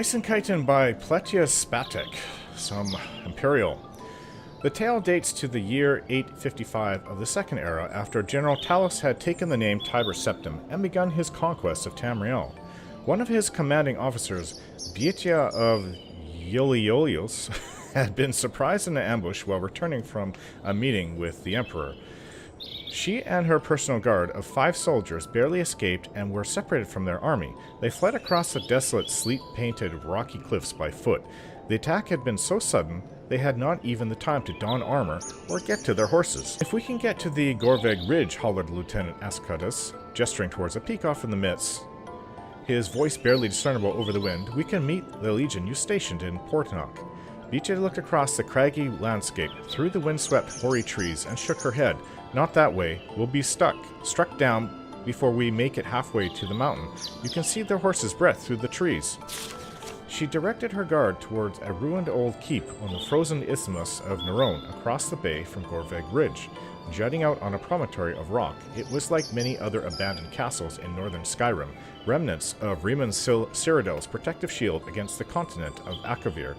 Ice and Chitin by Pletia Spatek, some Imperial. The tale dates to the year 855 of the Second Era, after General Talos had taken the name Tiber Septim and begun his conquest of Tamriel. One of his commanding officers, Bietia of Iolios, had been surprised in an ambush while returning from a meeting with the Emperor. She and her personal guard of 5 soldiers barely escaped and were separated from their army. They fled across the desolate, sleet-painted, rocky cliffs by foot. The attack had been so sudden, they had not even the time to don armor or get to their horses. "If we can get to the Gorveg Ridge," hollered Lieutenant Ascudus, gesturing towards a peak off in the midst, his voice barely discernible over the wind, "we can meet the legion you stationed in Portnock." Beecha looked across the craggy landscape, through the windswept, hoary trees, and shook her head. "Not that way. We'll be struck down before we make it halfway to the mountain. You can see their horses' breath through the trees." She directed her guard towards a ruined old keep on the frozen isthmus of Nerone, across the bay from Gorveg Ridge. Jutting out on a promontory of rock, it was like many other abandoned castles in northern Skyrim, remnants of Riemann Cyrodiil's protective shield against the continent of Akavir.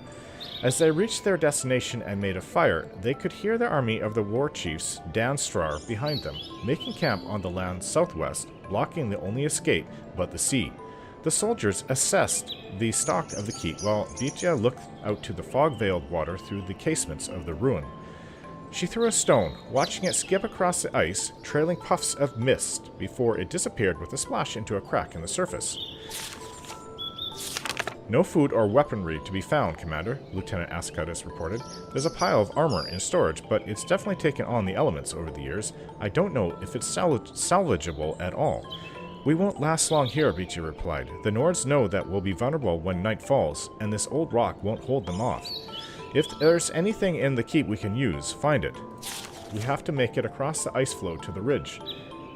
As they reached their destination and made a fire, they could hear the army of the war chiefs, Danstrar, behind them, making camp on the land southwest, blocking the only escape but the sea. The soldiers assessed the stock of the keep while Beetia looked out to the fog-veiled water through the casements of the ruin. She threw a stone, watching it skip across the ice, trailing puffs of mist before it disappeared with a splash into a crack in the surface. "No food or weaponry to be found, Commander," Lieutenant Ascudus reported. "There's a pile of armor in storage, but it's definitely taken on the elements over the years. I don't know if it's salvageable at all." "We won't last long here," Beecha replied. "The Nords know that we'll be vulnerable when night falls, and this old rock won't hold them off. If there's anything in the keep we can use, find it. We have to make it across the ice floe to the ridge."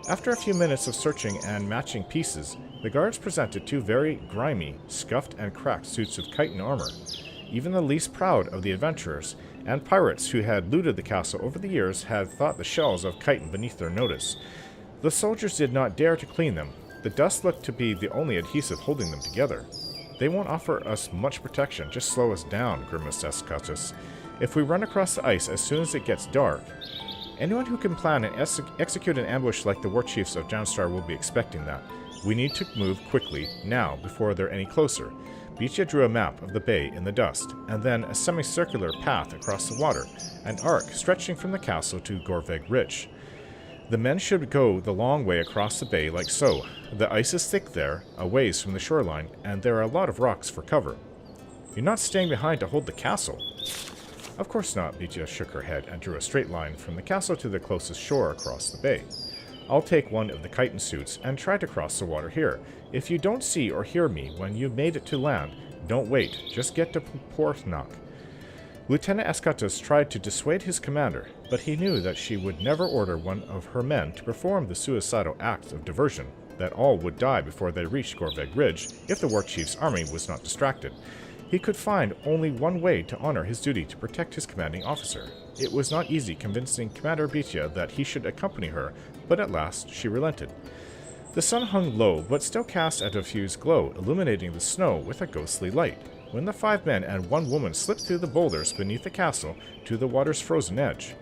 After a few minutes of searching and matching pieces, the guards presented 2 very grimy, scuffed and cracked suits of chitin armor. Even the least proud of the adventurers and pirates who had looted the castle over the years had thought the shells of chitin beneath their notice. The soldiers did not dare to clean them. The dust looked to be the only adhesive holding them together. "They won't offer us much protection, just slow us down," grimaced Escatus. "If we run across the ice as soon as it gets dark, anyone who can plan and execute an ambush like the war chiefs of Janstar will be expecting that. We need to move quickly, now, before they're any closer." Beecha drew a map of the bay in the dust, and then a semicircular path across the water, an arc stretching from the castle to Gorveg Ridge. "The men should go the long way across the bay like so. The ice is thick there, a ways from the shoreline, and there are a lot of rocks for cover." "You're not staying behind to hold the castle?" "Of course not," Beecha shook her head and drew a straight line from the castle to the closest shore across the bay. "I'll take one of the chitin suits and try to cross the water here. If you don't see or hear me when you've made it to land, don't wait. Just get to Portnock." Lieutenant Ascatus tried to dissuade his commander, but he knew that she would never order one of her men to perform the suicidal act of diversion, that all would die before they reached Gorveg Ridge if the war chief's army was not distracted. He could find only one way to honor his duty to protect his commanding officer. It was not easy convincing Commander Beecha that he should accompany her, but at last she relented. The sun hung low, but still cast a diffused glow, illuminating the snow with a ghostly light, when the 5 men and 1 woman slipped through the boulders beneath the castle to the water's frozen edge.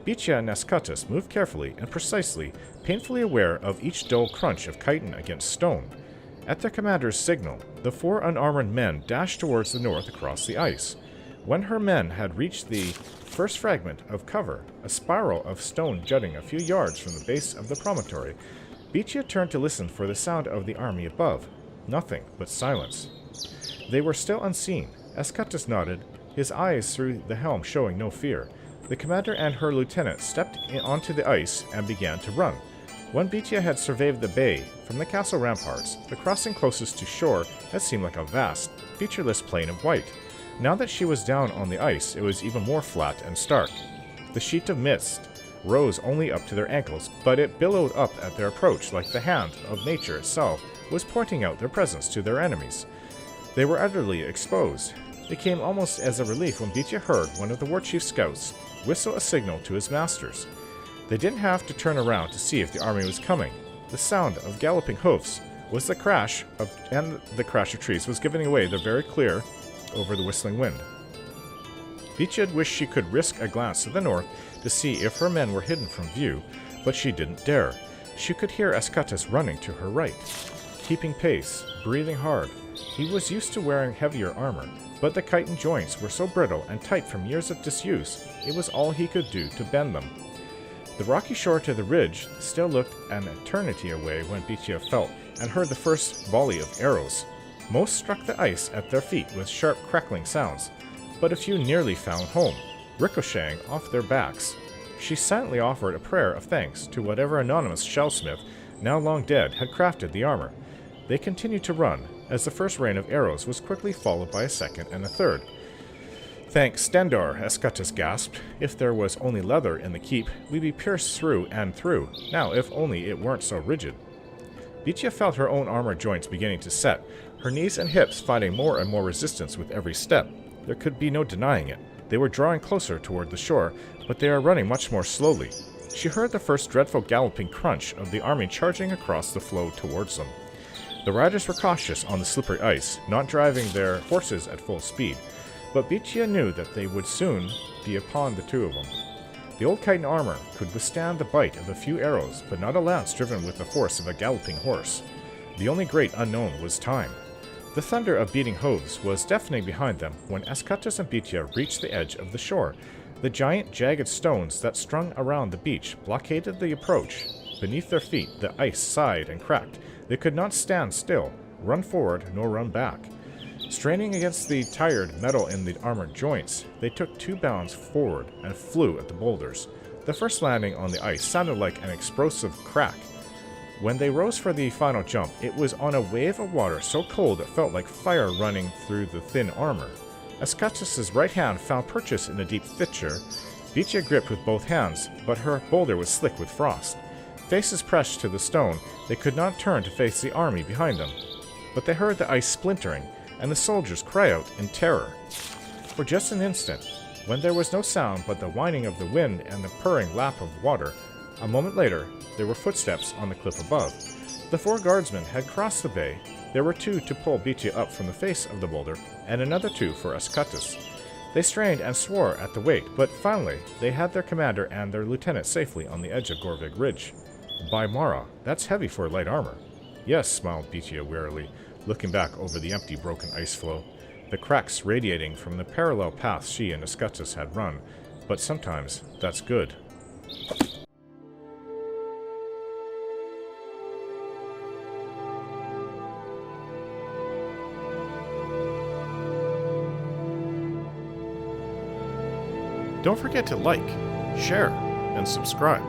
Beecha and Ascatus moved carefully and precisely, painfully aware of each dull crunch of chitin against stone. At their commander's signal, the 4 unarmored men dashed towards the north across the ice. When her men had reached the first fragment of cover, a spiral of stone jutting a few yards from the base of the promontory, Beecha turned to listen for the sound of the army above. Nothing but silence. They were still unseen. Ascatus nodded, his eyes through the helm showing no fear. The commander and her lieutenant stepped onto the ice and began to run. When Beecha had surveyed the bay from the castle ramparts, the crossing closest to shore had seemed like a vast, featureless plain of white. Now that she was down on the ice, it was even more flat and stark. The sheet of mist rose only up to their ankles, but it billowed up at their approach like the hand of nature itself was pointing out their presence to their enemies. They were utterly exposed. It came almost as a relief when Beecha heard one of the war chief's scouts whistle a signal to his masters. They didn't have to turn around to see if the army was coming. The sound of galloping hoofs was the crash of trees was giving away the very clear over the whistling wind. Beatia wished she could risk a glance to the north to see if her men were hidden from view, but she didn't dare. She could hear Escatus running to her right, keeping pace, breathing hard. He was used to wearing heavier armor, but the chitin joints were so brittle and tight from years of disuse, it was all he could do to bend them. The rocky shore to the ridge still looked an eternity away when Beatia felt and heard the first volley of arrows. Most struck the ice at their feet with sharp crackling sounds, but a few nearly found home, ricocheting off their backs. She silently offered a prayer of thanks to whatever anonymous shellsmith, now long dead, had crafted the armor. They continued to run, as the first rain of arrows was quickly followed by a second and a third. "Thank Stendar," Escatus gasped. "If there was only leather in the keep, we'd be pierced through and through. Now, if only it weren't so rigid." Beatia felt her own armor joints beginning to set, her knees and hips finding more and more resistance with every step. There could be no denying it. They were drawing closer toward the shore, but they are running much more slowly. She heard the first dreadful galloping crunch of the army charging across the floe towards them. The riders were cautious on the slippery ice, not driving their horses at full speed, but Beatia knew that they would soon be upon the two of them. The old chitin armor could withstand the bite of a few arrows, but not a lance driven with the force of a galloping horse. The only great unknown was time. The thunder of beating hooves was deafening behind them when Escatus and Beatia reached the edge of the shore. The giant, jagged stones that strung around the beach blockaded the approach. Beneath their feet, the ice sighed and cracked. They could not stand still, run forward, nor run back. Straining against the tired metal in the armored joints, they took 2 bounds forward and flew at the boulders. The first landing on the ice sounded like an explosive crack. When they rose for the final jump, it was on a wave of water so cold it felt like fire running through the thin armor. Escatus's right hand found purchase in a deep fissure. Beatia gripped with both hands, but her boulder was slick with frost. Faces pressed to the stone, they could not turn to face the army behind them. But they heard the ice splintering, and the soldiers cry out in terror. For just an instant, when there was no sound but the whining of the wind and the purring lap of water, a moment later, there were footsteps on the cliff above. The 4 guardsmen had crossed the bay. There were 2 to pull Beatia up from the face of the boulder, and another 2 for Escatus. They strained and swore at the weight, but finally they had their commander and their lieutenant safely on the edge of Gorvig Ridge. By Mara, that's heavy for light armor. Yes, smiled Beatia wearily, looking back over the empty, broken ice floe, the cracks radiating from the parallel paths she and Escatus had run. But sometimes that's good. Don't forget to like, share, and subscribe.